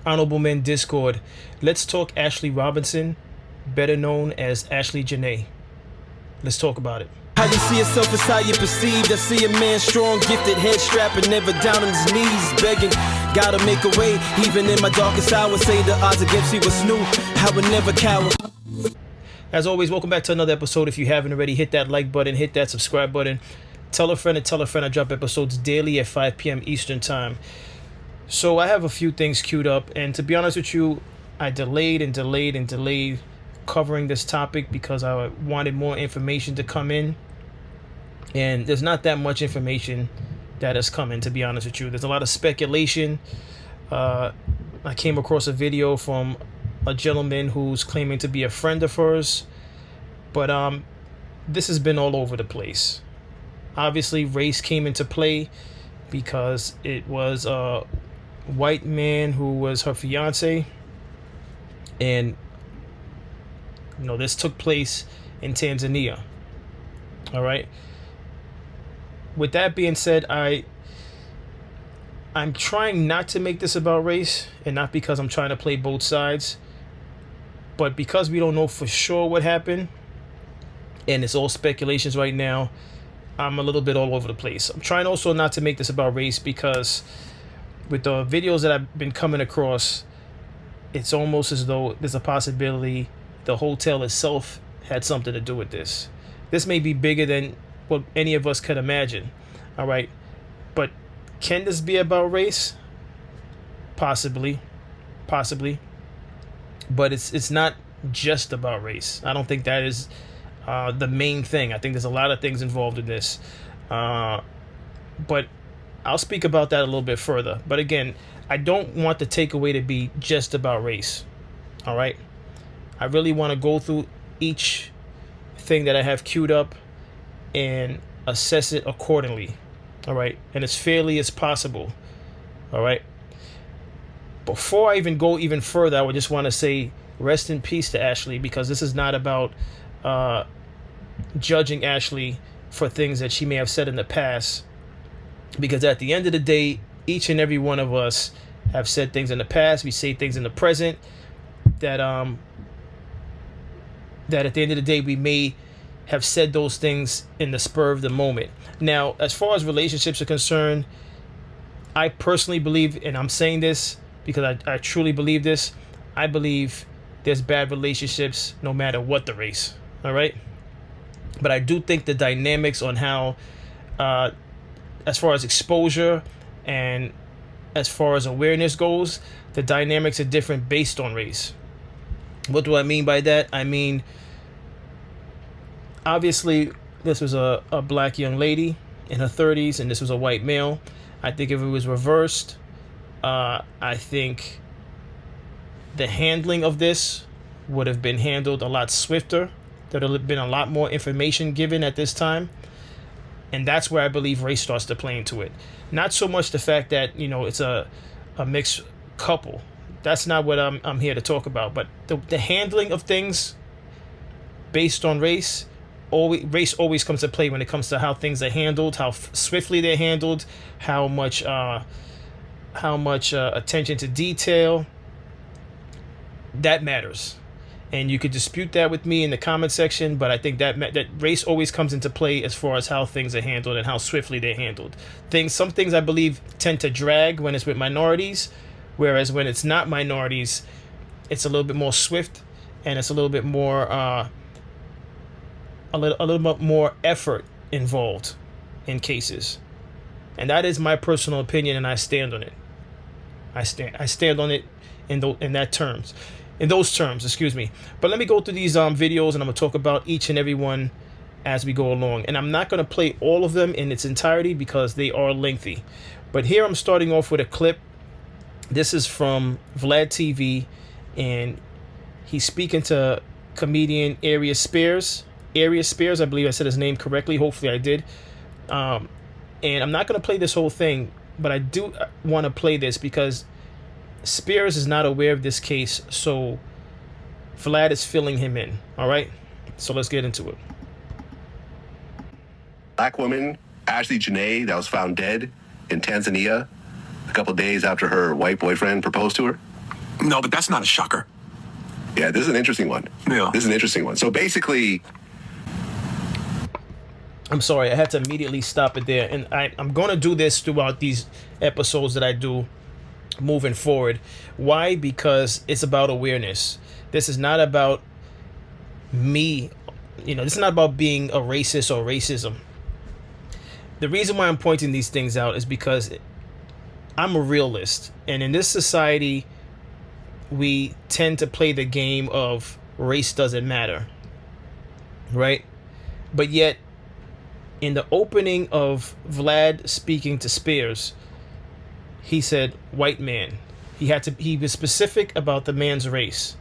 Honorable Men Discord. Let's talk Ashley Robinson, better known as Ashley Janae. Let's talk about it. How you see yourself is how you perceived. I see a man strong, gifted, head strapping, never down on his knees, begging. Gotta make a way, even in my darkest hour. Say the odds against me was new. I would never cower. As always, welcome back to another episode. If you haven't already, hit that like button, hit that subscribe button. Tell a friend and tell a friend I drop episodes daily at 5 p.m. Eastern Time. So I have a few things queued up, and to be honest with you, I delayed covering this topic because I wanted more information to come in, and there's not that much information that has come in, to be honest with you. There's a lot of speculation. I came across a video from a gentleman who's claiming to be a friend of hers, but this has been all over the place. Obviously, race came into play because it was a white man who was her fiance, and this took place in Tanzania. All right. With that being said, I'm trying not to make this about race, and not because I'm trying to play both sides, but because we don't know for sure what happened, and it's all speculations right now. I'm a little bit all over the place. I'm trying also not to make this about race because with the videos that I've been coming across, it's almost as though there's a possibility the hotel itself had something to do with this. This may be bigger than what any of us could imagine. All right. But can this be about race? Possibly. But it's not just about race. I don't think that is the main thing. I think there's a lot of things involved in this. But I'll speak about that a little bit further. But again, I don't want the takeaway to be just about race. All right. I really want to go through each thing that I have queued up and assess it accordingly. All right. And as fairly as possible. All right. Before I even go even further, I would just want to say rest in peace to Ashley, because this is not about judging Ashley for things that she may have said in the past. Because at the end of the day, each and every one of us have said things in the past. We say things in the present that at the end of the day, we may have said those things in the spur of the moment. Now, as far as relationships are concerned, I personally believe, and I'm saying this because I truly believe this, I believe there's bad relationships no matter what the race. All right. But I do think the dynamics on how, as far as exposure and as far as awareness goes, the dynamics are different based on race. What do I mean by that? I mean, obviously, this was a black young lady in her 30s, and this was a white male. I think if it was reversed, I think the handling of this would have been handled a lot swifter. There would have been a lot more information given at this time. And that's where I believe race starts to play into it. Not so much the fact that, it's a mixed couple. That's not what I'm here to talk about. But the handling of things based on race always comes to play when it comes to how things are handled, how swiftly they're handled, how much attention to detail. That matters. And you could dispute that with me in the comment section, but I think that race always comes into play as far as how things are handled and how swiftly they're handled. Some things I believe tend to drag when it's with minorities, whereas when it's not minorities, it's a little bit more swift and it's a little bit more a little bit more effort involved in cases. And that is my personal opinion, and I stand on it. I stand on it in those terms, excuse me. But let me go through these videos, and I'm going to talk about each and every one as we go along. And I'm not going to play all of them in its entirety because they are lengthy. But here I'm starting off with a clip. This is from Vlad TV, and he's speaking to comedian Arius Spears. Arius Spears, I believe I said his name correctly. Hopefully I did. And I'm not going to play this whole thing, but I do want to play this because Spears is not aware of this case, so Vlad is filling him in. All right, so let's get into it. Black woman, Ashley Janae, that was found dead in Tanzania a couple days after her white boyfriend proposed to her. No, but that's not a shocker. Yeah, this is an interesting one. Yeah. This is an interesting one. So basically, I'm sorry, I had to immediately stop it there. And I'm going to do this throughout these episodes that I do moving forward. Why? Because it's about awareness. This is not about me. This is not about being a racist or racism. The reason why I'm pointing these things out is because I'm a realist. And in this society, we tend to play the game of race doesn't matter. Right? But yet, in the opening of Vlad speaking to Spears, he said white man. He was specific about the man's race.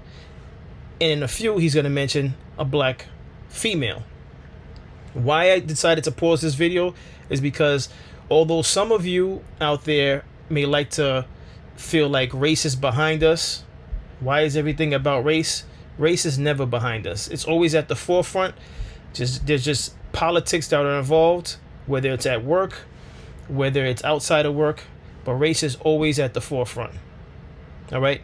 And in a few, he's going to mention a black female. Why I decided to pause this video is because although some of you out there may like to feel like race is behind us, why is everything about race? Race is never behind us. It's always at the forefront. There's just politics that are involved, whether it's at work, whether it's outside of work, but race is always at the forefront. All right?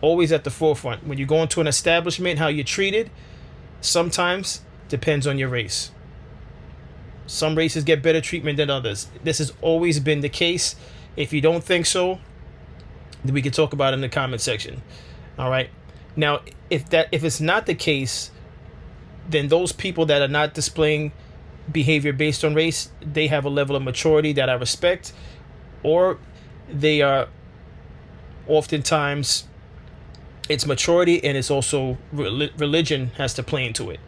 Always at the forefront. When you go into an establishment, how you're treated sometimes depends on your race. Some races get better treatment than others. This has always been the case. If you don't think so, then we can talk about it in the comment section. All right? Now, if it's not the case, then those people that are not displaying behavior based on race, they have a level of maturity that I respect, or they are oftentimes, it's maturity and it's also religion has to play into it.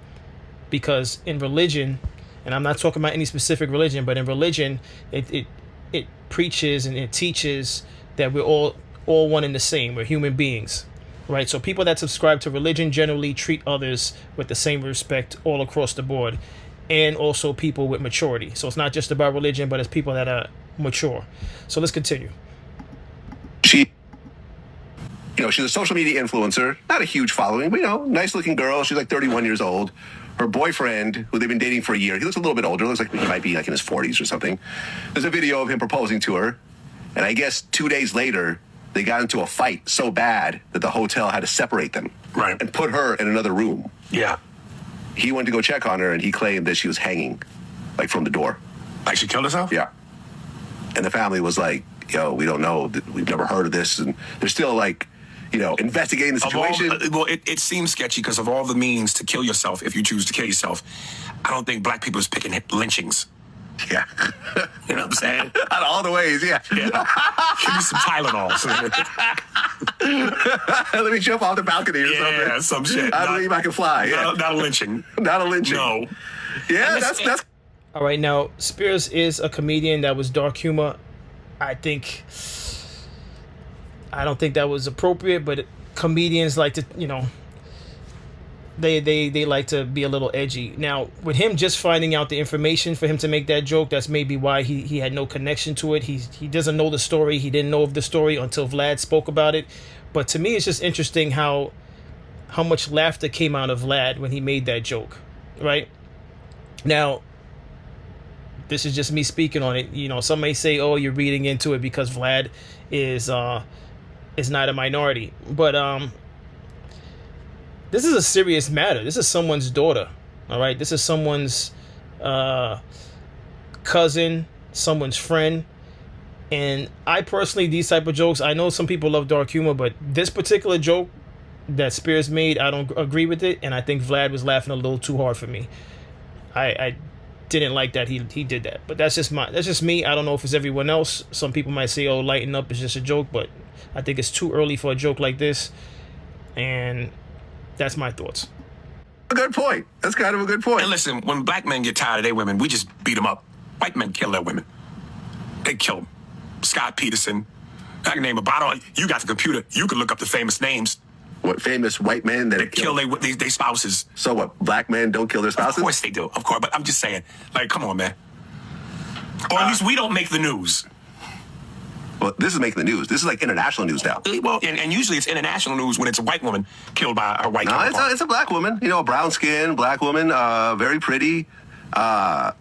Because in religion, and I'm not talking about any specific religion, but in religion, it preaches and it teaches that we're all one and the same. We're human beings. Right, so people that subscribe to religion generally treat others with the same respect all across the board, and also people with maturity. So it's not just about religion, but it's people that are mature. So let's continue. she's a social media influencer, not a huge following, but nice looking girl. She's like 31 years old. Her boyfriend, who they've been dating for a year, he looks a little bit older. Looks like he might be like in his 40s or something. There's a video of him proposing to her, and I guess 2 days later, they got into a fight so bad that the hotel had to separate them. Right. And put her in another room. Yeah. He went to go check on her, and he claimed that she was hanging, like from the door. Like she killed herself? Yeah. And the family was like, yo, we don't know. We've never heard of this. And they're still like, investigating the situation. It seems sketchy because of all the means to kill yourself if you choose to kill yourself. I don't think black people is picking lynchings. Yeah. You know what I'm saying? Out of all the ways, yeah. Give me some Tylenol. Let me jump off the balcony or something. Yeah, some shit. I believe I can fly. Yeah. Not a lynching. Not a lynching. No. Yeah, that's. All right, now Spears is a comedian that was dark humor. I don't think that was appropriate, but comedians like to, they like to be a little edgy. Now, with him just finding out the information for him to make that joke, that's maybe why he had no connection to it. He doesn't know the story. He didn't know of the story until Vlad spoke about it. But to me, it's just interesting how much laughter came out of Vlad when he made that joke, right? Now, this is just me speaking on it. Some may say, oh, you're reading into it because Vlad is not a minority. But this is a serious matter. This is someone's daughter, all right? This is someone's cousin, someone's friend. And I personally, these type of jokes, I know some people love dark humor, but this particular joke that Spears made, I don't agree with it. And I think Vlad was laughing a little too hard for me. I didn't like that he did that. But that's just me. I don't know if it's everyone else. Some people might say, oh, lighten up, it's just a joke. But I think it's too early for a joke like this. And that's my thoughts. A good point. That's kind of a good point. And listen, when black men get tired of their women, we just beat them up. White men kill their women. They kill them. Scott Peterson. I can name a bottle. You got the computer. You can look up the famous names. What famous white men that kill their spouses? So what? Black men don't kill their spouses? Of course they do. Of course, but I'm just saying. Like, come on, man. Or at least we don't make the news. Well, this is making the news. This is like international news now. Well, and usually it's international news when it's a white woman killed by a white counterpart. No, it's a black woman. A brown skin, black woman, very pretty. I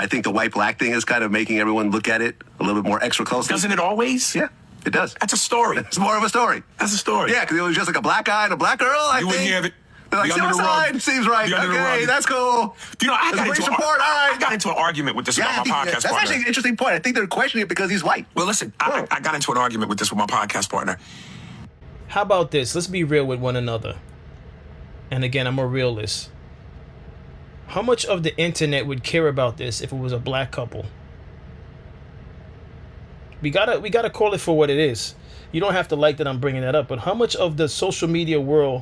think the white-black thing is kind of making everyone look at it a little bit more extra closely. Doesn't it always? Yeah. It does. That's a story. It's more of a story. That's a story. Yeah, because it was just like a black guy and a black girl. I You think. wouldn't hear of it. They're like, The under the rug. suicide seems right. The under the Okay, rug. that's cool. You know, I There's got, police into report. All right. I got into an argument with this Yeah, I with my think podcast that's partner. actually an interesting point. I think they're questioning it because he's white. Well, listen, I got into an argument with this with my podcast partner. How about this? Let's be real with one another. And again, I'm a realist. How much of the internet would care about this if it was a black couple? We gotta call it for what it is. You don't have to like that I'm bringing that up, but how much of the social media world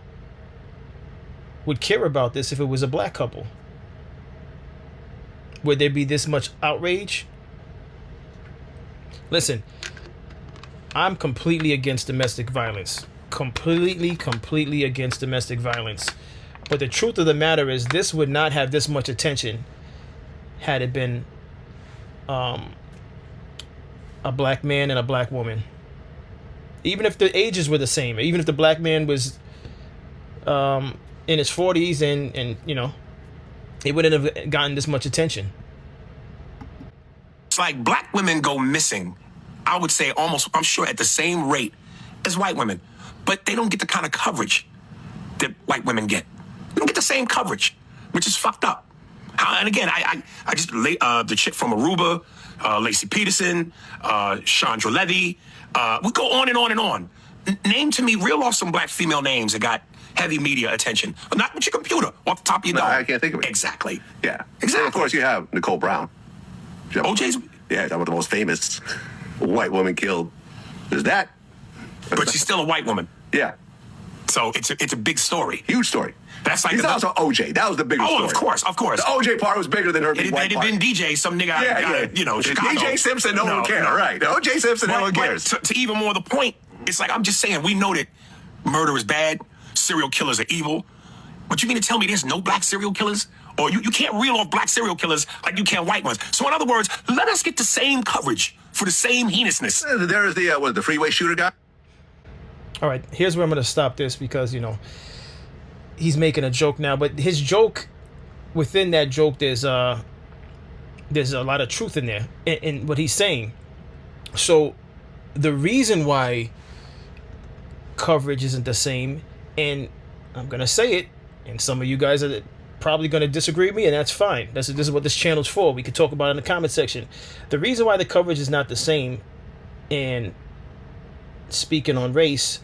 would care about this if it was a black couple? Would there be this much outrage? Listen, I'm completely against domestic violence. Completely against domestic violence. But the truth of the matter is, this would not have this much attention had it been a black man and a black woman. Even if the ages were the same, even if the black man was in his 40s and you know, it wouldn't have gotten this much attention. It's like black women go missing, I would say almost, I'm sure, at the same rate as white women. But they don't get the kind of coverage that white women get. They don't get the same coverage, which is fucked up. And again, I just, the chick from Aruba, Lacey Peterson, Chandra Levy, we go on and on and on. Name to me, reel off some black female names that got heavy media attention. But not with your computer, off the top of your dome. I can't think of it. Exactly. Yeah. Exactly. And of course, you have Nicole Brown. OJ's, Yeah, that was the most famous white woman killed. There's that. but she's still a white woman. Yeah. So it's a big story. Huge story. That's like He's another- also OJ. That was the biggest story. Oh, of course. The OJ part was bigger than her being If white it part. had been DJ, some nigga, you know, Chicago. DJ Simpson, no one cares. All right. OJ Simpson, no one cares. To even more the point, it's like, I'm just saying, we know that murder is bad, serial killers are evil, but you mean to tell me there's no black serial killers? Or you can't reel off black serial killers like you can white ones. So in other words, let us get the same coverage for the same heinousness. There is the freeway shooter guy. All right, here's where I'm going to stop this because, you know, he's making a joke now. But his joke, within that joke, there's a lot of truth in there in what he's saying. So the reason why coverage isn't the same, and I'm going to say it, and some of you guys are probably going to disagree with me, and that's fine. This is what this channel's for. We can talk about it in the comment section. The reason why the coverage is not the same, and speaking on race,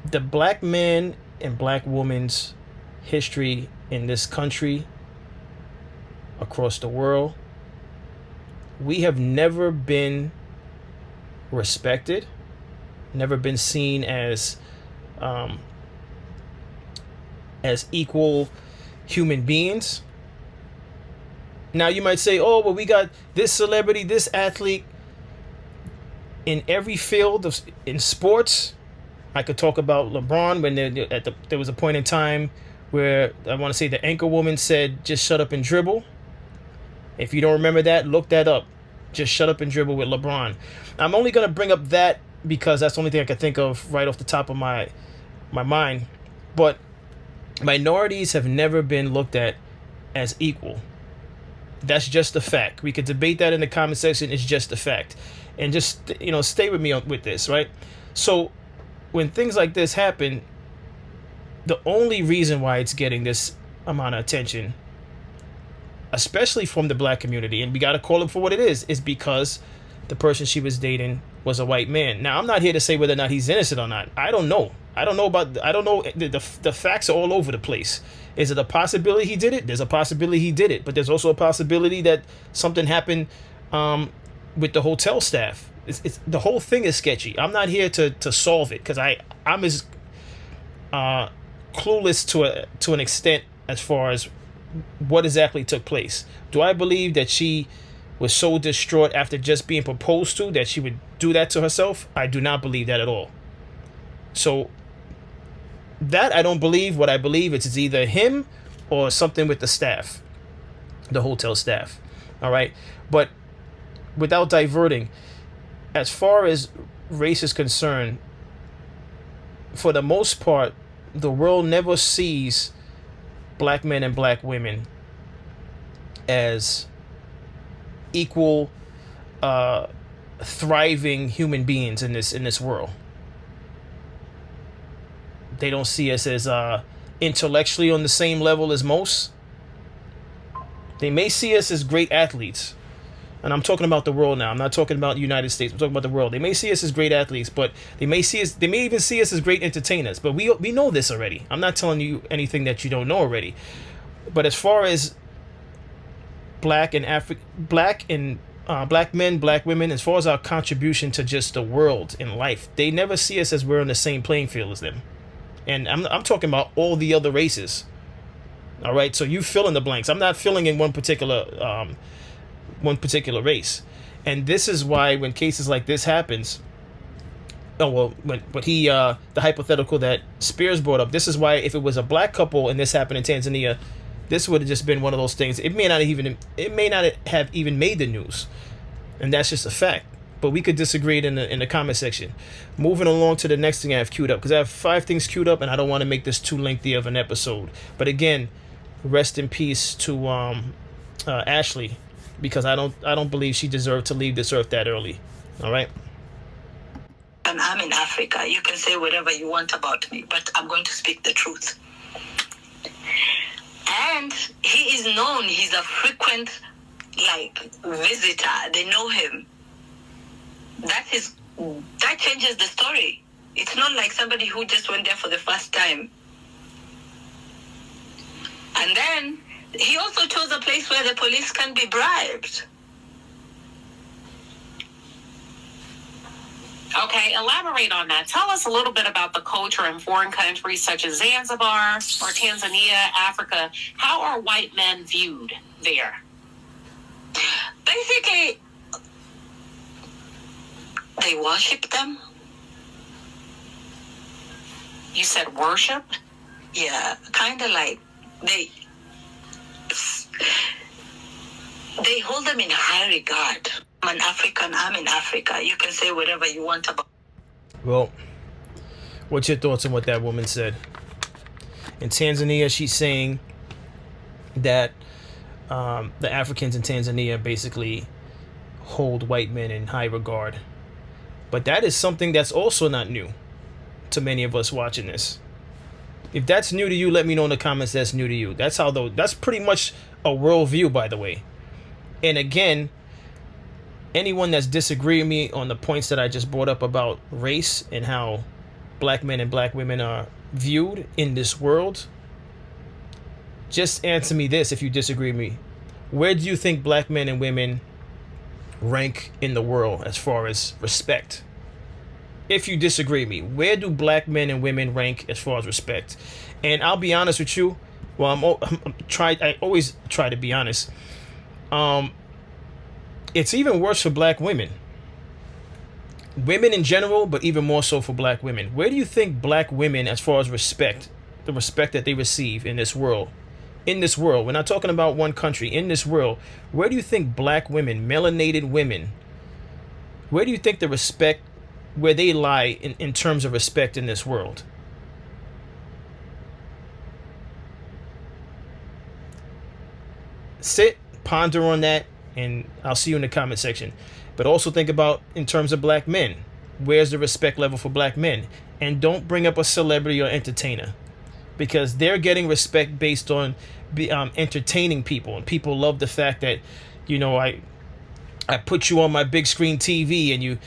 the black man and black woman's history in this country, across the world, we have never been respected, never been seen as equal human beings. Now you might say, oh, well, we got this celebrity, this athlete in every field in sports. I could talk about LeBron when there was a point in time where I want to say the anchor woman said, just shut up and dribble. If you don't remember that, look that up. Just shut up and dribble with LeBron. I'm only going to bring up that because that's the only thing I can think of right off the top of my mind. But minorities have never been looked at as equal. That's just a fact. We could debate that in the comment section. It's just a fact. And just, you know, stay with me with this, right? So when things like this happen, the only reason why it's getting this amount of attention, especially from the black community, and we got to call it for what it is because the person she was dating was a white man. Now, I'm not here to say whether or not he's innocent or not. I don't know. The facts are all over the place. Is it a possibility he did it? There's a possibility he did it, but there's also a possibility that something happened with the hotel staff. It's the whole thing is sketchy. I'm not here to solve it because I'm as clueless to an extent as far as what exactly took place. Do I believe that she was so distraught after just being proposed to that she would do that to herself? I do not believe that at all. So that I don't believe. What I believe is it's either him or something with the staff, the hotel staff. All right. But without diverting, as far as race is concerned, for the most part, the world never sees black men and black women as equal thriving human beings in this world. They don't see us as intellectually on the same level as most. They may see us as great athletes. And I'm talking about the world now. I'm not talking about the United States. I'm talking about the world. They may see us as great athletes, but they may even see us as great entertainers. But we know this already. I'm not telling you anything that you don't know already. But as far as black men, black women, as far as our contribution to just the world and life, they never see us as we're on the same playing field as them. And I'm talking about all the other races. All right, so you fill in the blanks. I'm not filling in one particular race. And this is why when cases like this happens, the hypothetical that Spears brought up, this is why if it was a black couple and this happened in Tanzania, this would have just been one of those things. It may not have even made the news, and that's just a fact. But we could disagree in the comment section. Moving along to the next thing I have queued up, because I have 5 things queued up, and I don't want to make this too lengthy of an episode. But again, rest in peace to Ashley, because I don't believe she deserved to leave this earth that early. All right. And I'm in Africa. You can say whatever you want about me, but I'm going to speak the truth. And he is known. He's a frequent visitor. They know him. That changes the story. It's not like somebody who just went there for the first time. And then he also chose a place where the police can be bribed. Okay, elaborate on that. Tell us a little bit about the culture in foreign countries such as Zanzibar or Tanzania, Africa. How are white men viewed there? Basically, they worship them. You said worship? Yeah, kind of like they hold them in high regard. I'm an African. I'm in Africa. You can say whatever you want about. Well, what's your thoughts on what that woman said? In Tanzania, she's saying that the Africans in Tanzania basically hold white men in high regard. But that is something that's also not new to many of us watching this. If that's new to you, let me know in the comments that's new to you. That's pretty much a worldview, by the way. And again, anyone that's disagreeing with me on the points that I just brought up about race and how black men and black women are viewed in this world, just answer me this if you disagree with me. Where do you think black men and women rank in the world as far as respect? If you disagree with me, where do black men and women rank as far as respect? And I'll be honest with you. Well, I always try to be honest. It's even worse for black women. Women in general, but even more so for black women. Where do you think black women, as far as respect, the respect that they receive in this world, we're not talking about one country, in this world, where do you think black women, melanated women, where do you think the respect, where they lie in terms of respect in this world? Sit, ponder on that, and I'll see you in the comment section. But also think about in terms of black men. Where's the respect level for black men? And don't bring up a celebrity or entertainer, because they're getting respect based on entertaining people, and people love the fact that, you know, I put you on my big screen TV, and you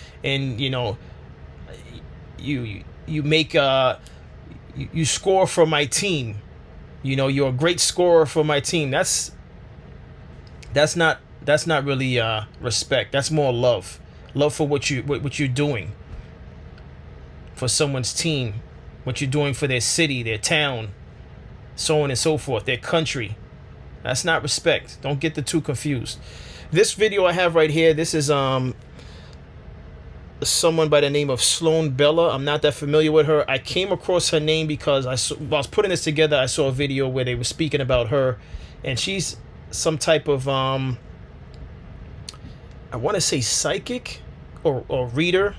make you score for my team. You know, you're a great scorer for my team. That's not really respect. That's more love for what you're doing for someone's team, what you're doing for their city, their town, so on and so forth, their country. That's not respect. Don't get the two confused. This video I have right here, this is someone by the name of Sloan Bella. I'm not that familiar with her. I came across her name because while I was putting this together, I saw a video where they were speaking about her, and she's some type of I want to say psychic or reader,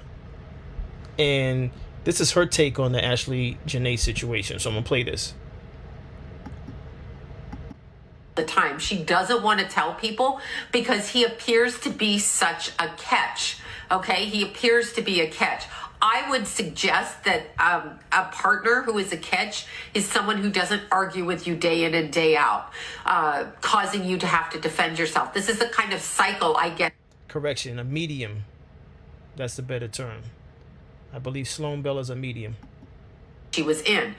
and this is her take on the Ashley Janae situation. So I'm gonna play this. The time she doesn't want to tell people because he appears to be such a catch. Okay, he appears to be a catch. I would suggest that a partner who is a catch is someone who doesn't argue with you day in and day out, causing you to have to defend yourself. This is the kind of cycle I get. Correction, a medium. That's the better term. I believe Sloan Bell is a medium. She was in.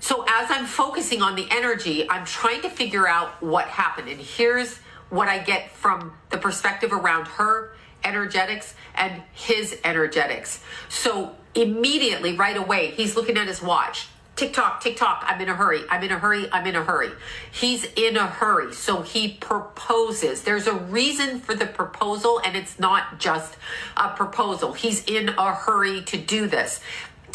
So as I'm focusing on the energy, I'm trying to figure out what happened. And here's what I get from the perspective around her energetics and his energetics. So immediately, right away, he's looking at his watch. Tick tock, tick tock, I'm in a hurry, I'm in a hurry, I'm in a hurry. He's in a hurry, so he proposes. There's a reason for the proposal, and it's not just a proposal. He's in a hurry to do this.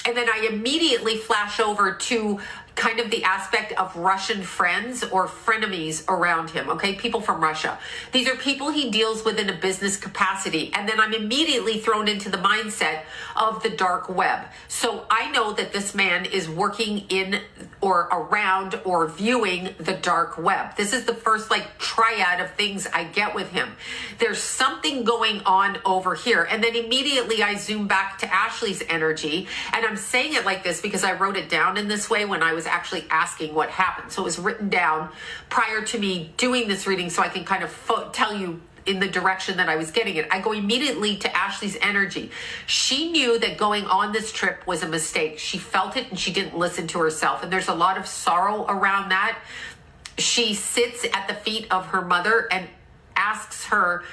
And then I immediately flash over to kind of the aspect of Russian friends or frenemies around him, okay? People from Russia. These are people he deals with in a business capacity. And then I'm immediately thrown into the mindset of the dark web. So I know that this man is working in or around or viewing the dark web. This is the first triad of things I get with him. There's something going on over here. And then immediately I zoom back to Ashley's energy. And I'm saying it like this because I wrote it down in this way when I was actually asking what happened. So it was written down prior to me doing this reading so I can kind of tell you in the direction that I was getting it. I go immediately to Ashley's energy. She knew that going on this trip was a mistake. She felt it and she didn't listen to herself. And there's a lot of sorrow around that. She sits at the feet of her mother and asks her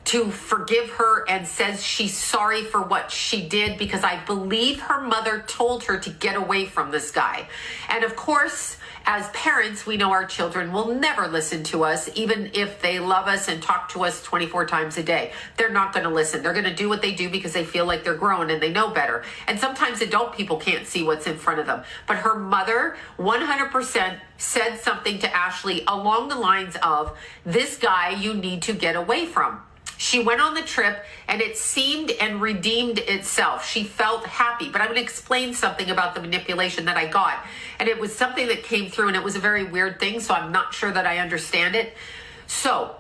to forgive her and says she's sorry for what she did because I believe her mother told her to get away from this guy. And of course, as parents, we know our children will never listen to us, even if they love us and talk to us 24 times a day. They're not going to listen. They're going to do what they do because they feel like they're grown and they know better. And sometimes adult people can't see what's in front of them. But her mother 100% said something to Ashley along the lines of, this guy you need to get away from. She went on the trip and it seemed and redeemed itself. She felt happy, but I'm going to explain something about the manipulation that I got. And it was something that came through and it was a very weird thing, so I'm not sure that I understand it. So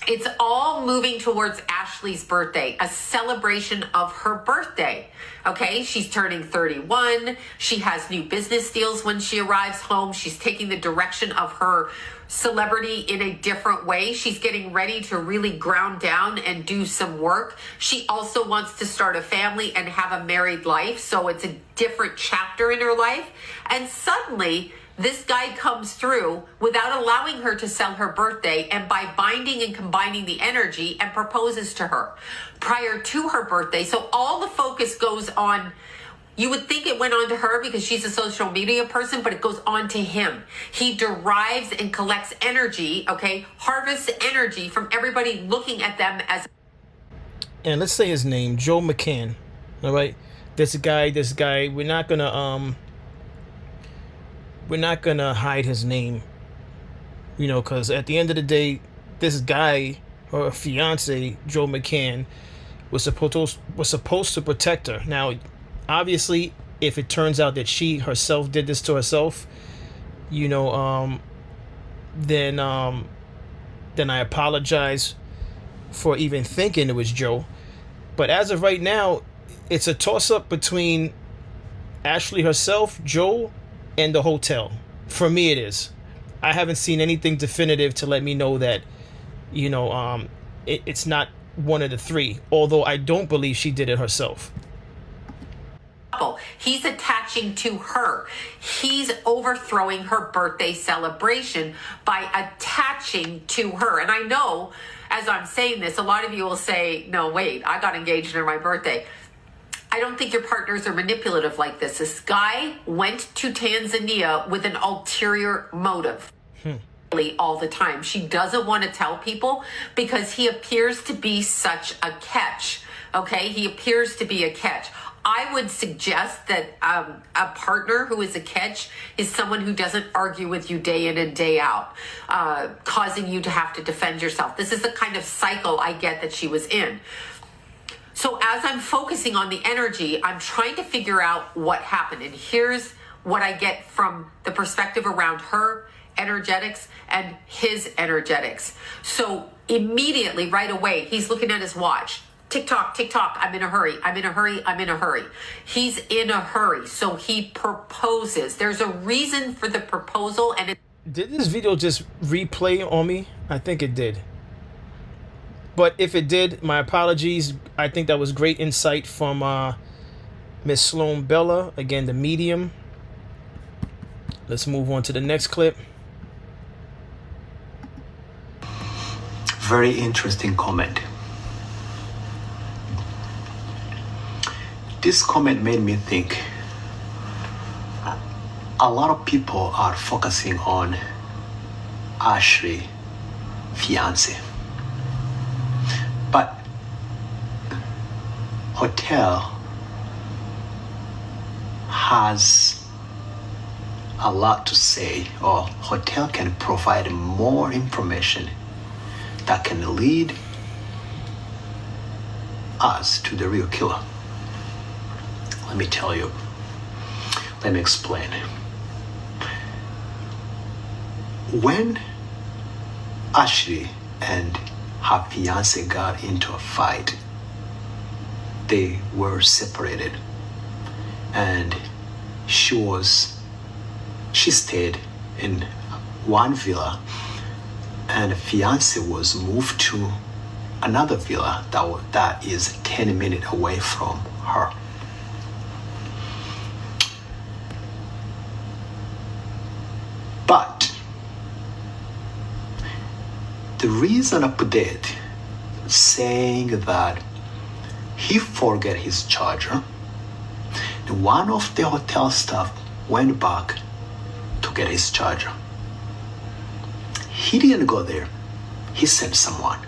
it's all moving towards Ashley's birthday, a celebration of her birthday. Okay, she's turning 31. She has new business deals when she arrives home. She's taking the direction of her celebrity in a different way. She's getting ready to really ground down and do some work. She also wants to start a family and have a married life. So it's a different chapter in her life. And suddenly, this guy comes through without allowing her to celebrate her birthday and by binding and combining the energy and proposes to her prior to her birthday. So all the focus goes on. You would think it went on to her because she's a social media person, but it goes on to him. He derives and collects energy, okay, harvests energy from everybody looking at them as. And let's say his name, Joe McCann. All right, this guy. We're not gonna hide his name, because at the end of the day, this guy, her fiance, Joe McCann, was supposed to protect her. Now, obviously, if it turns out that she herself did this to herself, then I apologize for even thinking it was Joe. But as of right now, it's a toss-up between Ashley herself, Joe, and the hotel. For me, it is. I haven't seen anything definitive to let me know that, it's not one of the three. Although I don't believe she did it herself. He's attaching to her. He's overthrowing her birthday celebration by attaching to her. And I know, as I'm saying this, a lot of you will say, no, wait, I got engaged on my birthday. I don't think your partners are manipulative like this. This guy went to Tanzania with an ulterior motive. All the time. She doesn't want to tell people because he appears to be such a catch. Okay, he appears to be a catch. I would suggest that a partner who is a catch is someone who doesn't argue with you day in and day out, causing you to have to defend yourself. This is the kind of cycle I get that she was in. So as I'm focusing on the energy, I'm trying to figure out what happened. And here's what I get from the perspective around her energetics and his energetics. So immediately, right away, he's looking at his watch. TikTok, I'm in a hurry, I'm in a hurry, I'm in a hurry. He's in a hurry, so he proposes. There's a reason for the proposal, and Did this video just replay on me? I think it did. But if it did, my apologies. I think that was great insight from Miss Sloan Bella. Again, the medium. Let's move on to the next clip. Very interesting comment. This comment made me think a lot of people are focusing on Ashley, fiance. But hotel has a lot to say, or hotel can provide more information that can lead us to the real killer. Let me tell you. Let me explain. When Ashley and her fiance got into a fight, they were separated, and she stayed in one villa, and the fiance was moved to another villa that is 10 minutes away from her. But the reason I put it saying that he forgot his charger, and one of the hotel staff went back to get his charger. He didn't go there. He sent someone.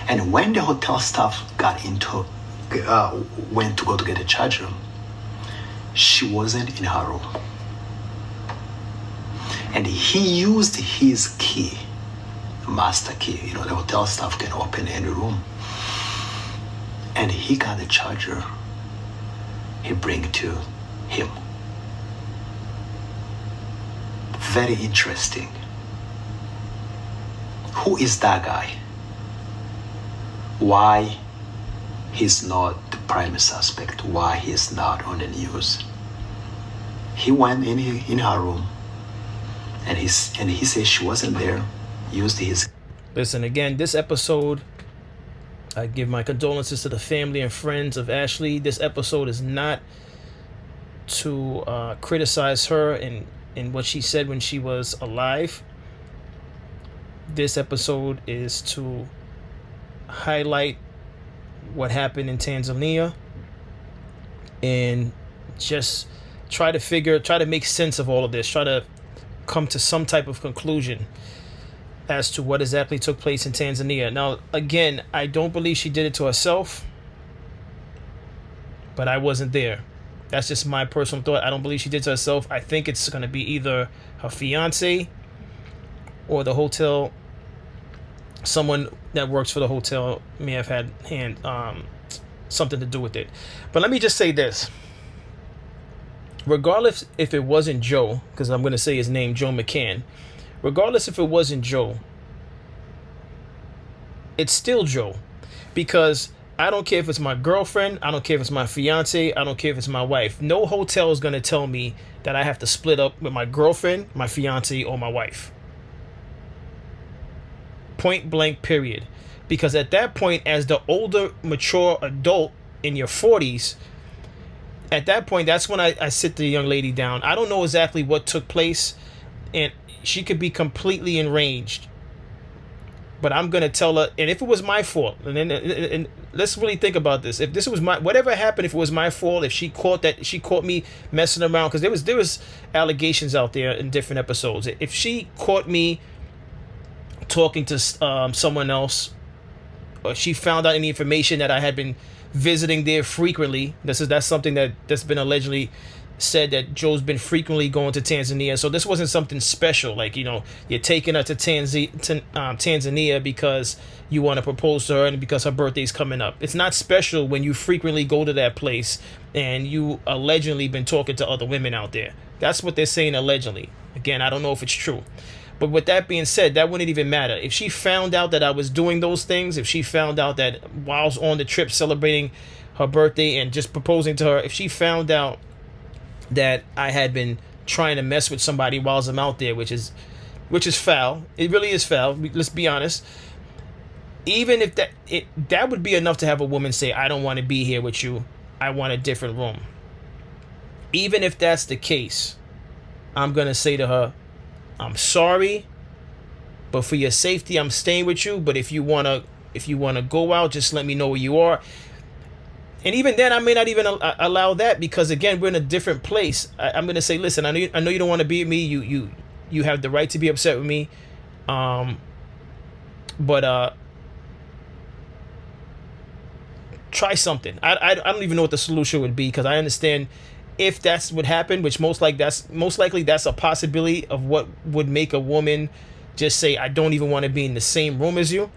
And when the hotel staff went to go to get a charger, she wasn't in her room. And he used his key, master key. The hotel staff can open any room. And he got the charger. He bring it to him. Very interesting. Who is that guy? Why he's not the prime suspect? Why he's not on the news? He went in her room, and he said she wasn't there. Used his. Listen, again, this episode, I give my condolences to the family and friends of Ashley. This episode is not to criticize her and what she said when she was alive. This episode is to highlight what happened in Tanzania and just try to make sense of all of this, try to come to some type of conclusion as to what exactly took place in Tanzania. Now, again, I don't believe she did it to herself, but I wasn't there. That's just my personal thought. I don't believe she did it to herself. I think it's going to be either her fiance or the hotel. Someone that works for the hotel may have had something to do with it. But let me just say this. Regardless if it wasn't Joe, because I'm going to say his name, Joe McCann. Regardless if it wasn't Joe, it's still Joe. Because I don't care if it's my girlfriend. I don't care if it's my fiance. I don't care if it's my wife. No hotel is going to tell me that I have to split up with my girlfriend, my fiance, or my wife. Point blank, period. Because at that point, as the older, mature adult in your 40s, at that point, that's when I sit the young lady down. I don't know exactly what took place, and she could be completely enraged. But I'm going to tell her, and if it was my fault, and let's really think about this. If this was whatever happened, if it was my fault, if she caught me messing around, because there was allegations out there in different episodes. If she caught me talking to someone else, or she found out any information that I had been visiting there frequently, that's something that's been allegedly said, that Joe's been frequently going to Tanzania. So this wasn't something special, like, you're taking her to Tanzania because you want to propose to her and because her birthday's coming up. It's not special when you frequently go to that place and you allegedly been talking to other women out there. That's what they're saying, allegedly. Again, I don't know if it's true. But with that being said, that wouldn't even matter. If she found out that I was doing those things, if she found out that while I was on the trip celebrating her birthday and just proposing to her, if she found out that I had been trying to mess with somebody while I'm out there, which is foul. It really is foul. Let's be honest. Even if that would be enough to have a woman say, I don't want to be here with you. I want a different room. Even if that's the case, I'm going to say to her, I'm sorry, but for your safety, I'm staying with you. But if you want to go out, just let me know where you are. And even then, I may not even allow that, because again, we're in a different place. I'm going to say, listen, I know you don't want to be with me. You have the right to be upset with me. But try something. I don't even know what the solution would be, because I understand if that's what happened, which most likely that's a possibility of what would make a woman just say, I don't even want to be in the same room as you.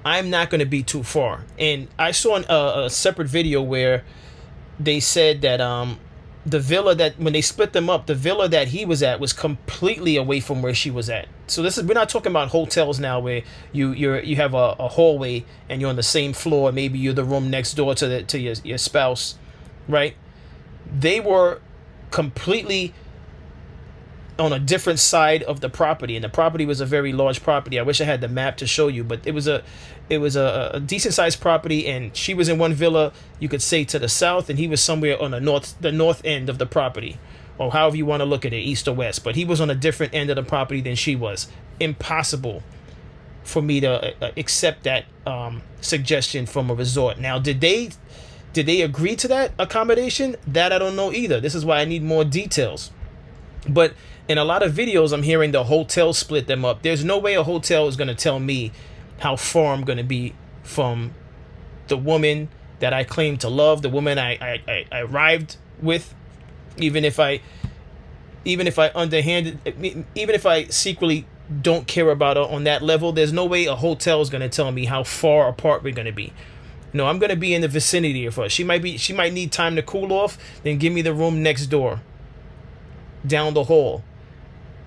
I'm not going to be too far. And I saw a separate video where they said that the villa that, when they split them up, the villa that he was at was completely away from where she was at. So we're not talking about hotels now where you have a hallway and you're on the same floor. Maybe you're the room next door to your spouse, right? They were completely on a different side of the property, and the property was a very large property. I wish I had the map to show you, but it was a decent sized property, and she was in one villa, you could say, to the south, and he was somewhere on the north end of the property, or however you want to look at it, east or west. But he was on a different end of the property than she was. Impossible for me to accept that suggestion from a resort. Now, did they agree to that accommodation? That I don't know either. This is why I need more details. But in a lot of videos, I'm hearing the hotel split them up. There's no way a hotel is going to tell me how far I'm going to be from the woman that I claim to love, the woman I arrived with, even if I secretly don't care about her on that level. There's no way a hotel is going to tell me how far apart we're going to be. No, I'm going to be in the vicinity of her. She might need time to cool off. Then give me the room next door, down the hall.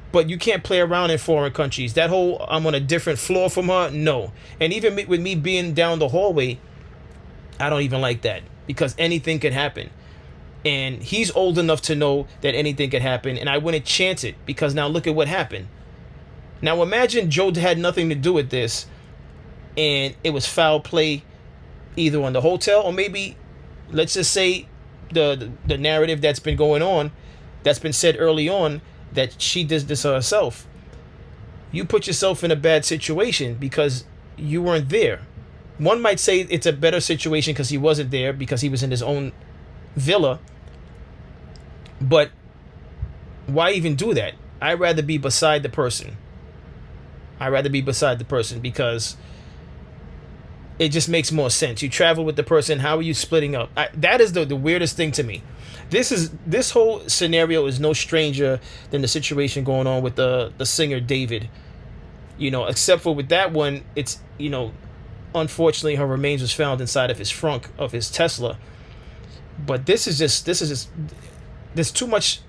But you can't play around in foreign countries. That whole I'm on a different floor from her, no. And even with me being down the hallway, I don't even like that, because anything could happen. And he's old enough to know that anything could happen, and I wouldn't chance it, because now look at what happened. Now imagine Joe had nothing to do with this, and it was foul play either on the hotel, or maybe, let's just say, the narrative that's been going on, that's been said early on, that she did this herself. You put yourself in a bad situation because you weren't there. One might say it's a better situation because he wasn't there, because he was in his own villa. But why even do that? I'd rather be beside the person. Because it just makes more sense. You travel with the person. How are you splitting up? That is the weirdest thing to me. This whole scenario is no stranger than the situation going on with the singer David. Except for with that one, it's, unfortunately her remains was found inside of his trunk of his Tesla. But this is just there's too much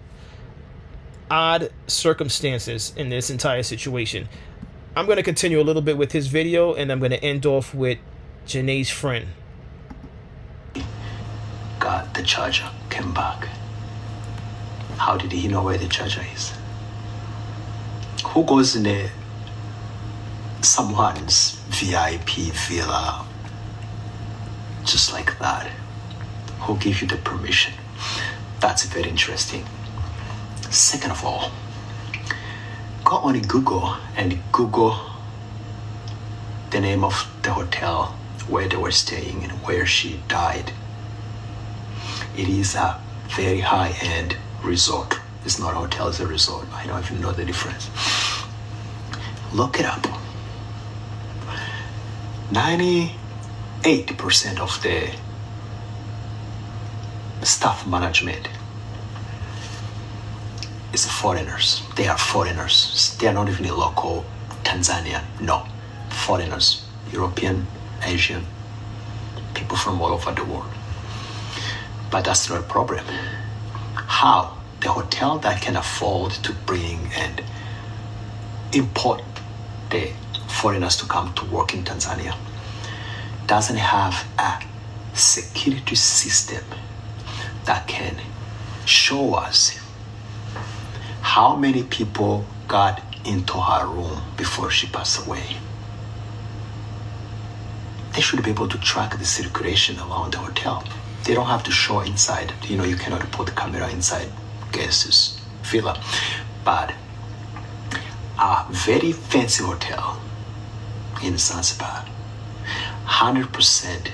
odd circumstances in this entire situation. I'm going to continue a little bit with his video, and I'm going to end off with Janae's friend. Got the charger, came back. How did he know where the charger is? Who goes in someone's VIP villa just like that? Who gives you the permission? That's very interesting. Second of all, go on Google and Google the name of the hotel where they were staying and where she died. It is a very high-end resort. It's not a hotel, it's a resort. I don't even know the difference. Look it up. 98% of the staff management is foreigners. They are foreigners. They are not even local Tanzanian. No, foreigners. European, Asian, people from all over the world. But that's not a problem. How the hotel that can afford to bring and import the foreigners to come to work in Tanzania doesn't have a security system that can show us how many people got into her room before she passed away. They should be able to track the circulation around the hotel. They don't have to show inside. You cannot put the camera inside guests' villa. But a very fancy hotel in Zanzibar, 100%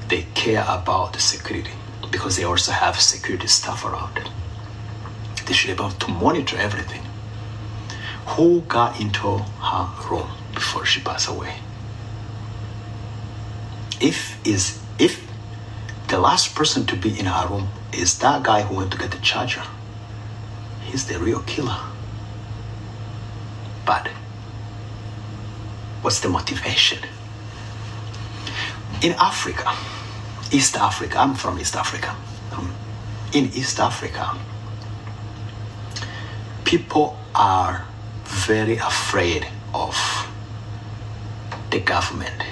they care about the security because they also have security staff around it. They should be able to monitor everything. Who got into her room before she passed away? If the last person to be in her room is that guy who went to get the charger, he's the real killer. But what's the motivation? In Africa, East Africa, I'm from East Africa. In East Africa, people are very afraid of the government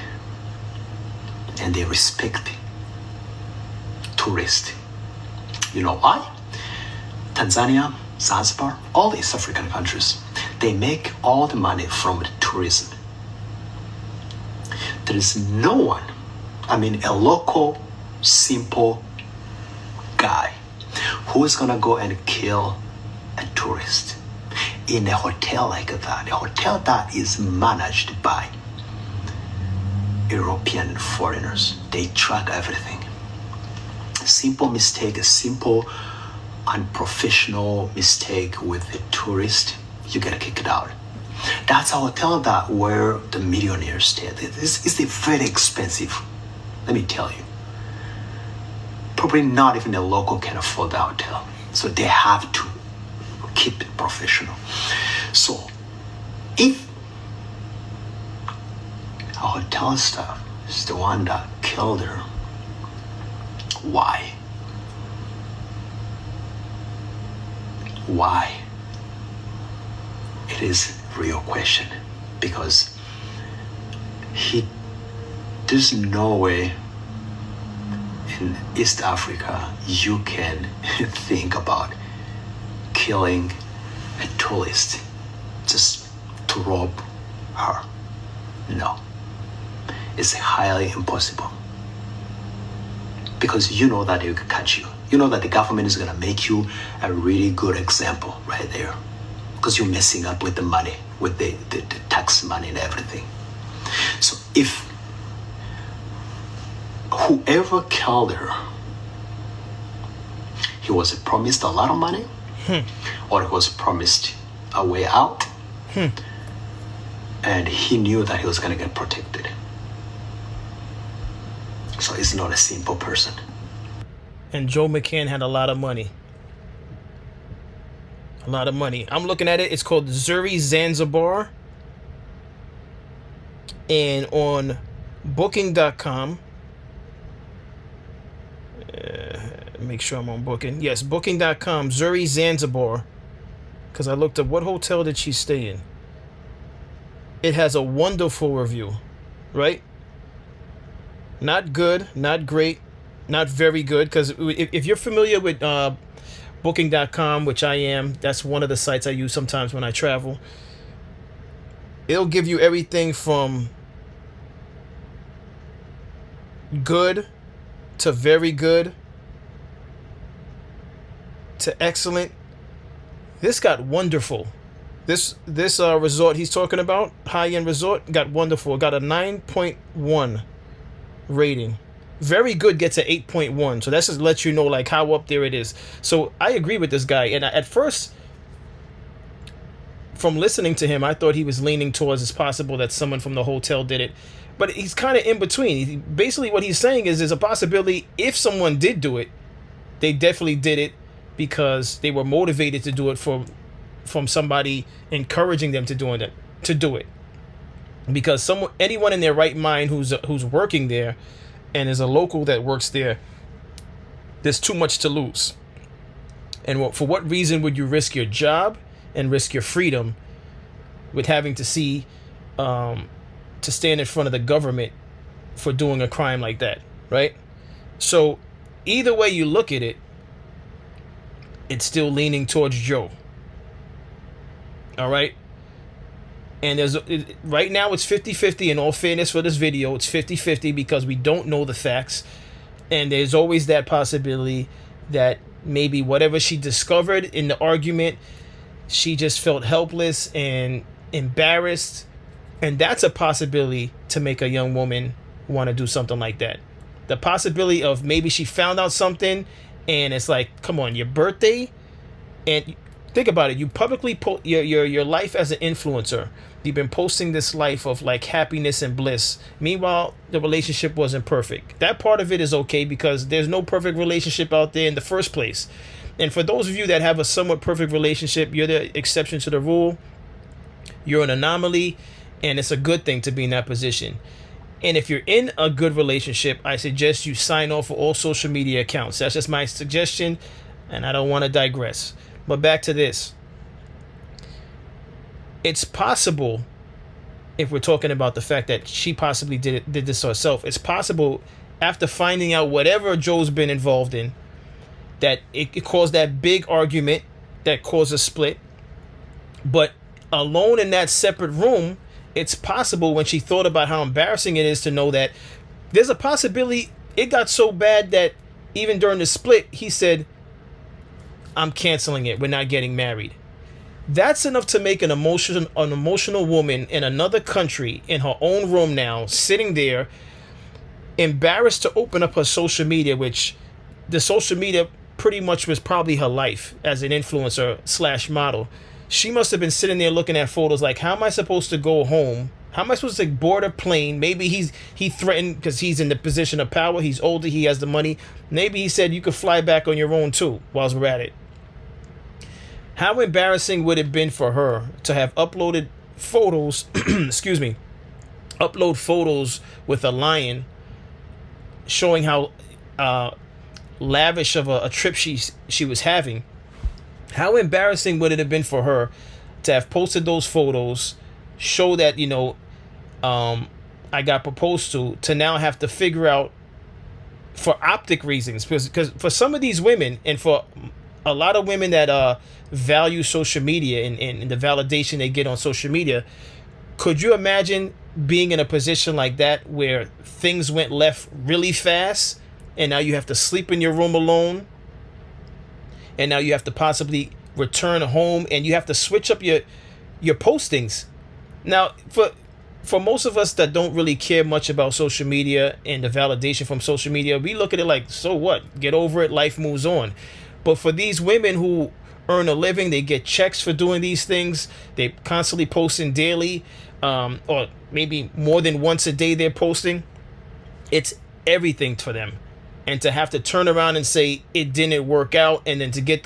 and they respect tourists. You know why? Tanzania, Zanzibar, all the East African countries, they make all the money from the tourism. There is no one, a local, simple guy who is gonna go and kill a tourist in a hotel like that, a hotel that is managed by European foreigners. They track everything. A simple mistake, a simple unprofessional mistake with a tourist, you get kicked out. That's a hotel that where the millionaires stay. This is very expensive. Let me tell you. Probably not even a local can afford the hotel. So they have to keep it professional. So if a hotel staff is the one that killed her, why? Why? It is a real question because there's no way in East Africa you can think about killing a tourist just to rob her. No, it's highly impossible because you know that they could catch you. You know that the government is gonna make you a really good example right there because you're messing up with the money, with the tax money and everything. So if whoever killed her, he was promised a lot of money, or he was promised a way out, and he knew that he was going to get protected. So he's not a simple person. And Joe McCann had a lot of money. A lot of money. I'm looking at it. It's called Zuri Zanzibar. And on Booking.com, make sure I'm on Booking. Yes, Booking.com, Zuri Zanzibar. Because I looked up what hotel did she stay in. It has a wonderful review, right? Not good, not great, not very good. Because if you're familiar with Booking.com, which I am, that's one of the sites I use sometimes when I travel. It'll give you everything from good to very good to excellent. This got wonderful. This resort he's talking about, high-end resort, got wonderful. Got a 9.1 rating. Very good gets an 8.1. So that's just lets you know like how up there it is. So I agree with this guy. And at first, from listening to him, I thought he was leaning towards it's possible that someone from the hotel did it. But he's kind of in between. Basically, what he's saying is there's a possibility if someone did do it, they definitely did it because they were motivated to do it from somebody encouraging them to do it. Because anyone in their right mind who's working there and is a local that works there, there's too much to lose. And for what reason would you risk your job and risk your freedom with having to to stand in front of the government for doing a crime like that, right? So either way you look at it, it's still leaning towards Joe. All right? And right now it's 50-50. In all fairness, for this video, it's 50-50 because we don't know the facts. And there's always that possibility that maybe whatever she discovered in the argument, she just felt helpless and embarrassed. And that's a possibility to make a young woman want to do something like that. The possibility of maybe she found out something and it's like, come on, your birthday. And think about it. You publicly your life as an influencer. You've been posting this life of like happiness and bliss. Meanwhile, the relationship wasn't perfect. That part of it is okay because there's no perfect relationship out there in the first place. And for those of you that have a somewhat perfect relationship, you're the exception to the rule. You're an anomaly, and it's a good thing to be in that position. And if you're in a good relationship, I suggest you sign off for all social media accounts. That's just my suggestion, and I don't want to digress. But back to this. It's possible, if we're talking about the fact that she possibly did this herself, it's possible after finding out whatever Joe's been involved in, that it caused that big argument that caused a split. But alone in that separate room, it's possible when she thought about how embarrassing it is to know that there's a possibility it got so bad that even during the split, he said, I'm canceling it. We're not getting married. That's enough to make an emotional woman in another country in her own room now, sitting there, embarrassed to open up her social media, which the social media pretty much was probably her life as an influencer / model. She must have been sitting there looking at photos like, how am I supposed to go home? How am I supposed to board a plane? Maybe he threatened because he's in the position of power. He's older. He has the money. Maybe he said you could fly back on your own too whilst we're at it. How embarrassing would it have been for her to have uploaded photos, upload photos with a lion showing how lavish of a trip she was having. How embarrassing would it have been for her to have posted those photos, show that, I got proposed to now have to figure out for optic reasons, because for some of these women and for a lot of women that value social media and the validation they get on social media, could you imagine being in a position like that where things went left really fast and now you have to sleep in your room alone? And now you have to possibly return home and you have to switch up your postings. Now, for most of us that don't really care much about social media and the validation from social media, we look at it like, so what? Get over it. Life moves on. But for these women who earn a living, they get checks for doing these things. They're constantly posting daily, or maybe more than once a day they're posting. It's everything for them. And to have to turn around and say it didn't work out, and then to get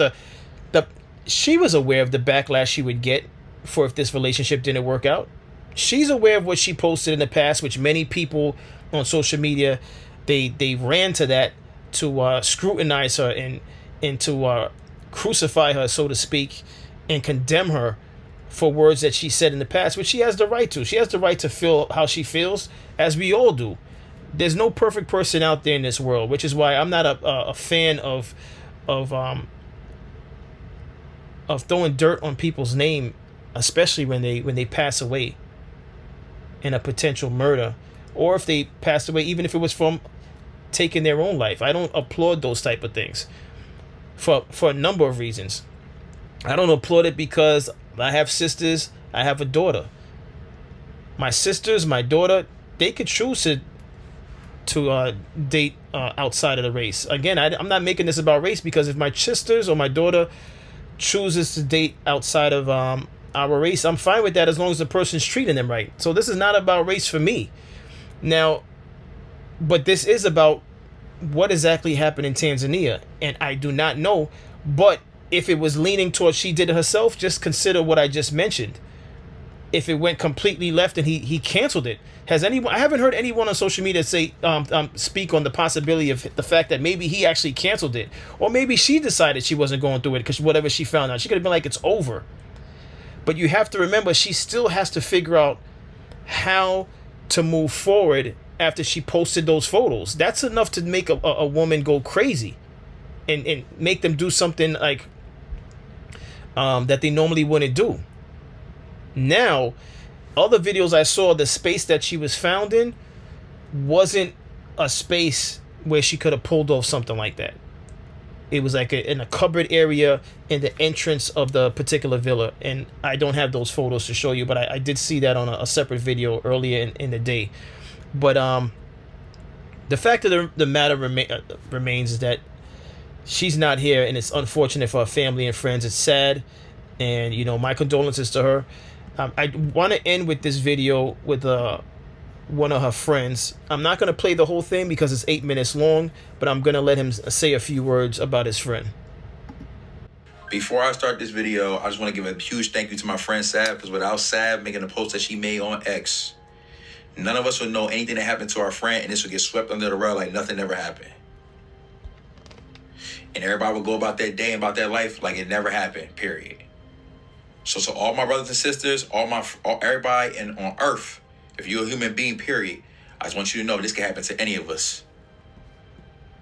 she was aware of the backlash she would get for if this relationship didn't work out. She's aware of what she posted in the past, which many people on social media, they ran to that to scrutinize her and to crucify her, so to speak, and condemn her for words that she said in the past, which she has the right to. She has the right to feel how she feels, as we all do. There's no perfect person out there in this world, which is why I'm not a fan of throwing dirt on people's name, especially when they pass away in a potential murder, or if they passed away, even if it was from taking their own life. I don't applaud those type of things for a number of reasons. I don't applaud it because I have sisters, I have a daughter. My sisters, my daughter, they could choose to date outside of the race. Again, I'm not making this about race, because if my sisters or my daughter chooses to date outside of our race, I'm fine with that as long as the person's treating them right. So this is not about race for me. Now, but this is about what exactly happened in Tanzania, and I do not know. But if it was leaning towards she did it herself, just consider what I just mentioned. if it went completely left and he canceled it. Has anyone? I haven't heard anyone on social media say speak on the possibility of the fact that maybe he actually canceled it, or maybe she decided she wasn't going through it because whatever she found out, she could have been like, it's over. But you have to remember, she still has to figure out how to move forward after she posted those photos. That's enough to make a woman go crazy, and make them do something like that they normally wouldn't do. Now, other videos I saw, the space that she was found in wasn't a space where she could have pulled off something like that. It was like in a cupboard area in the entrance of the particular villa. And I don't have those photos to show you, but I did see that on a separate video earlier in the day. But the fact of the matter remains is that she's not here, and it's unfortunate for her family and friends. It's sad, and my condolences to her. I want to end with this video with one of her friends. I'm not going to play the whole thing because it's 8 minutes long, but I'm going to let him say a few words about his friend. Before I start this video, I just want to give a huge thank you to my friend Sav, because without Sav making the post that she made on X, none of us would know anything that happened to our friend, and this would get swept under the rug like nothing ever happened. And everybody would go about their day and about their life like it never happened, period. So all my brothers and sisters, everybody on earth, if you're a human being, period, I just want you to know this can happen to any of us.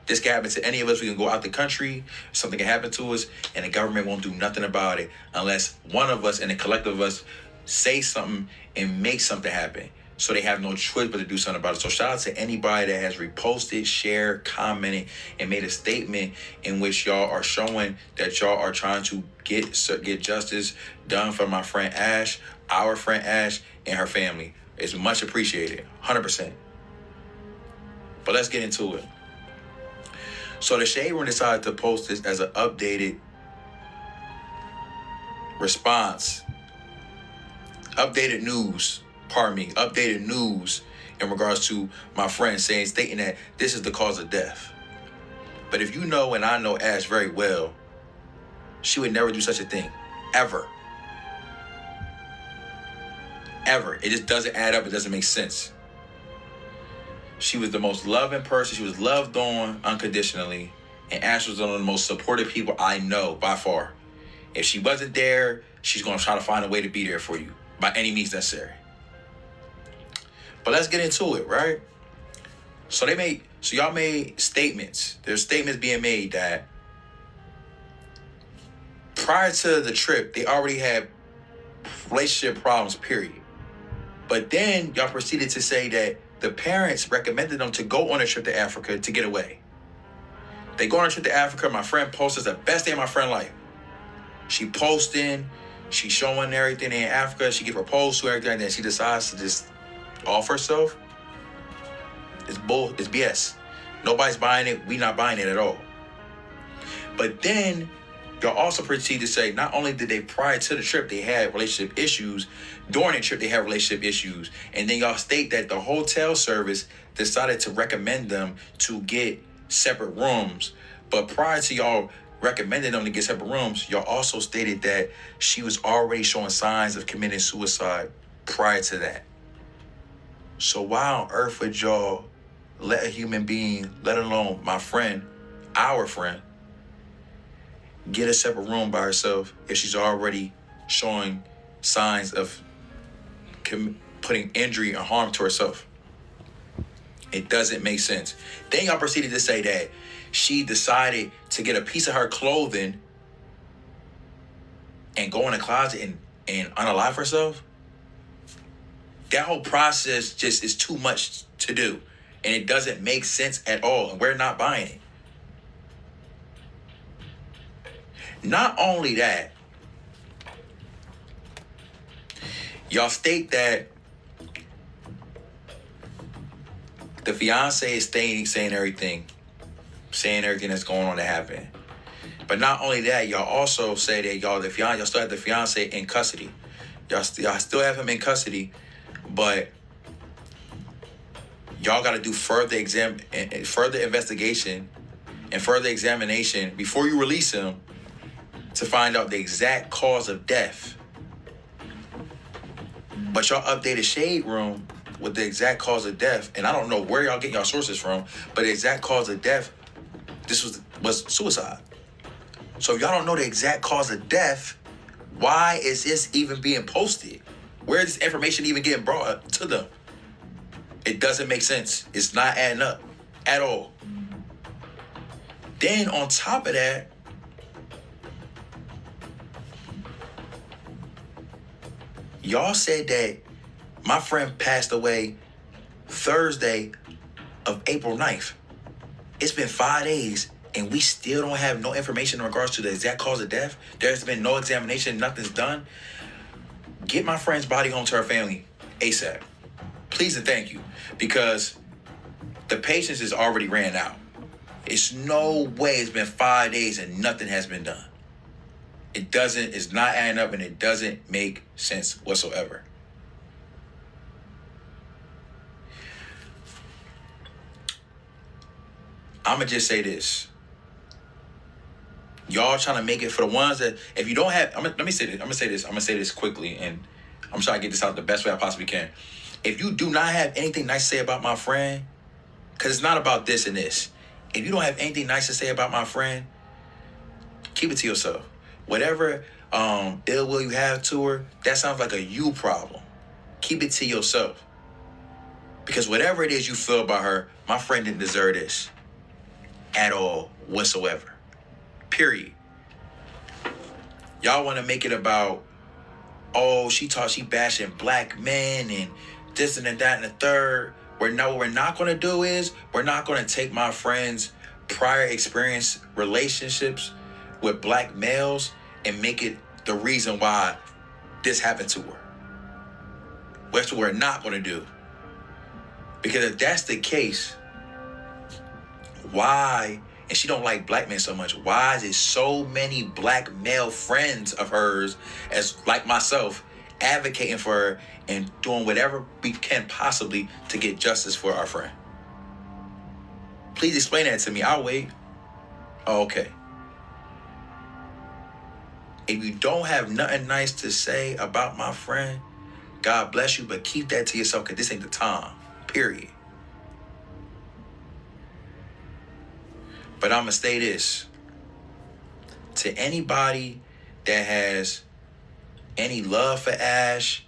This can happen to any of us. We can go out the country, something can happen to us, and the government won't do nothing about it unless one of us and the collective of us say something and make something happen. So they have no choice but to do something about it. So shout out to anybody that has reposted, shared, commented, and made a statement in which y'all are showing that y'all are trying to get justice done for my friend Ash, our friend Ash, and her family. It's much appreciated, 100%. But let's get into it. So the Shade Room decided to post this as an updated response. Updated news in regards to my friend stating that this is the cause of death. But if you know, and I know Ash very well, she would never do such a thing. Ever. It just doesn't add up. It doesn't make sense. She was the most loving person. She was loved on unconditionally. And Ash was one of the most supportive people I know by far. If she wasn't there, she's going to try to find a way to be there for you by any means necessary. But let's get into it, right? So y'all made statements. There's statements being made that prior to the trip, they already had relationship problems, period. But then y'all proceeded to say that the parents recommended them to go on a trip to Africa to get away. They go on a trip to Africa. My friend posts, it's the best day of my friend's life. She posting, she showing everything in Africa. She get proposed to, everything, and then she decides to just off herself. It's BS. Nobody's buying it. We not buying it at all. But then y'all also proceed to say not only did they prior to the trip they had relationship issues, during the trip they had relationship issues, and then y'all state that the hotel service decided to recommend them to get separate rooms. But prior to y'all recommending them to get separate rooms, y'all also stated that she was already showing signs of committing suicide prior to that. So why on earth would y'all let a human being, let alone my friend, our friend, get a separate room by herself if she's already showing signs of putting injury or harm to herself? It doesn't make sense. Then y'all proceeded to say that she decided to get a piece of her clothing and go in a closet and unalive herself. That whole process just is too much to do. And it doesn't make sense at all. And we're not buying it. Not only that, y'all state that the fiance is saying everything that's going on to happen. But not only that, y'all also say that y'all still have the fiance in custody. Y'all still have him in custody, but y'all got to do further investigation and further examination before you release him to find out the exact cause of death. But y'all updated Shade Room with the exact cause of death, and I don't know where y'all get y'all sources from, but the exact cause of death, this was suicide. So if y'all don't know the exact cause of death, why is this even being posted? Where is this information even getting brought to them? It doesn't make sense. It's not adding up at all. Then on top of that, y'all said that my friend passed away Thursday of April 9th. It's been 5 days and we still don't have no information in regards to the exact cause of death. There's been no examination, nothing's done. Get my friend's body home to her family ASAP. Please and thank you, because the patience is already ran out. It's no way it's been 5 days and nothing has been done. It's not adding up, and it doesn't make sense whatsoever. I'm going to just say this. Y'all trying to make it for the ones that, if you don't have, let me say this. I'm going to say this quickly, and I'm trying to get this out the best way I possibly can. If you do not have anything nice to say about my friend, because it's not about this and this. If you don't have anything nice to say about my friend, keep it to yourself. Whatever ill will you have to her, that sounds like a you problem. Keep it to yourself. Because whatever it is you feel about her, my friend didn't deserve this at all whatsoever. Period. Y'all want to make it about, oh, she bashing black men and this and that and the third. What we're not going to do is, we're not going to take my friend's prior experience relationships with black males and make it the reason why this happened to her. That's what we're not going to do. Because if that's the case, why, and she don't like black men so much, why is it so many black male friends of hers, as like myself, advocating for her and doing whatever we can possibly to get justice for our friend? Please explain that to me. I'll wait. Oh, okay. If you don't have nothing nice to say about my friend, God bless you, but keep that to yourself, because this ain't the time. Period. But I'm going to say this. To anybody that has any love for Ash,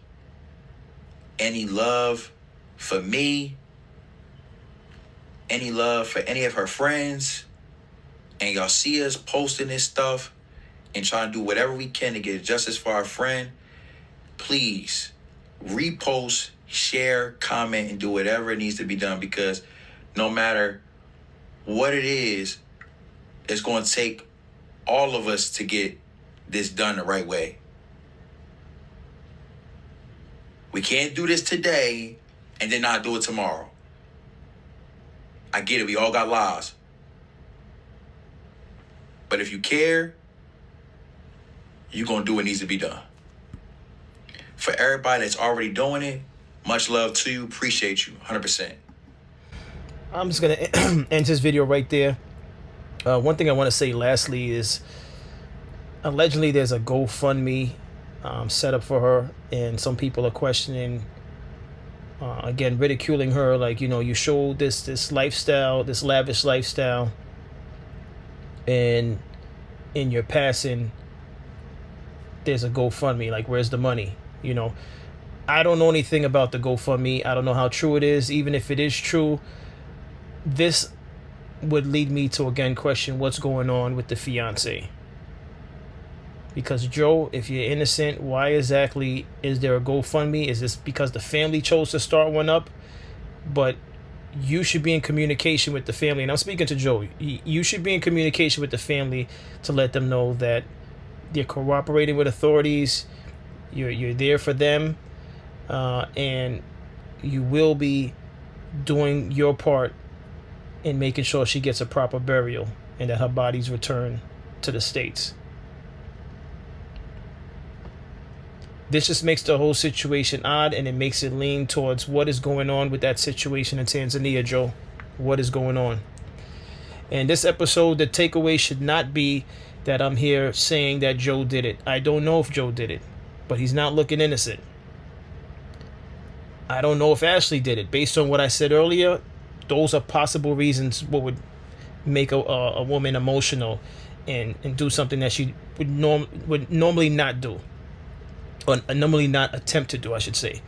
any love for me, any love for any of her friends, and y'all see us posting this stuff and trying to do whatever we can to get justice for our friend, please repost, share, comment, and do whatever it needs to be done, because no matter what it is, it's going to take all of us to get this done the right way. We can't do this today and then not do it tomorrow. I get it. We all got lives. But if you care, you're going to do what needs to be done. For everybody that's already doing it, much love to you. Appreciate you. 100%. I'm just going to end this video right there. One thing I want to say lastly is, allegedly there's a GoFundMe set up for her, and some people are questioning, again, ridiculing her, like, you know, you show this lifestyle, this lavish lifestyle, and in your passing there's a GoFundMe. Like, where's the money? You know, I don't know anything about the GoFundMe. I don't know how true it is. Even if it is true, this would lead me to again question what's going on with the fiance. Because Joe, if you're innocent, why exactly is there a GoFundMe? Is this because the family chose to start one up? But you should be in communication with the family. And I'm speaking to Joe. You should be in communication with the family to let them know that you're cooperating with authorities. You're there for them. And you will be doing your part in making sure she gets a proper burial and that her body's returned to the States. This just makes the whole situation odd, and it makes it lean towards what is going on with that situation in Tanzania, Joe. What is going on? And this episode, the takeaway should not be that I'm here saying that Joe did it. I don't know if Joe did it, but he's not looking innocent. I don't know if Ashley did it. Based on what I said earlier, those are possible reasons what would make a woman emotional and do something that she would normally not do, or normally not attempt to do, I should say.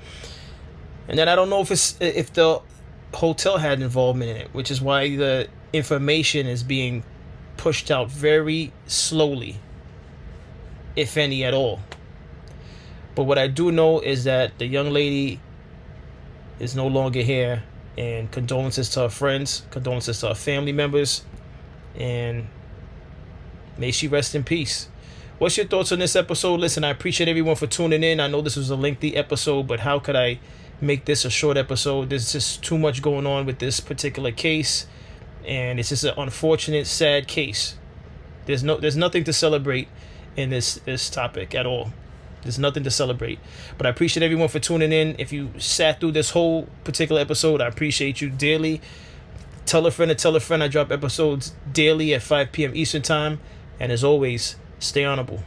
And then I don't know if the hotel had involvement in it, which is why the information is being pushed out very slowly, if any at all. But what I do know is that the young lady is no longer here, and condolences to her friends, condolences to her family members, and may she rest in peace. What's your thoughts on this episode? Listen, I appreciate everyone for tuning in. I know this was a lengthy episode, but how could I make this a short episode? There's just too much going on with this particular case, and it's just an unfortunate, sad case. There's nothing to celebrate in this topic at all. There's nothing to celebrate. But I appreciate everyone for tuning in. If you sat through this whole particular episode, I appreciate you dearly. Tell a friend to tell a friend. I drop episodes daily at 5 p.m. Eastern Time. And as always, stay honorable.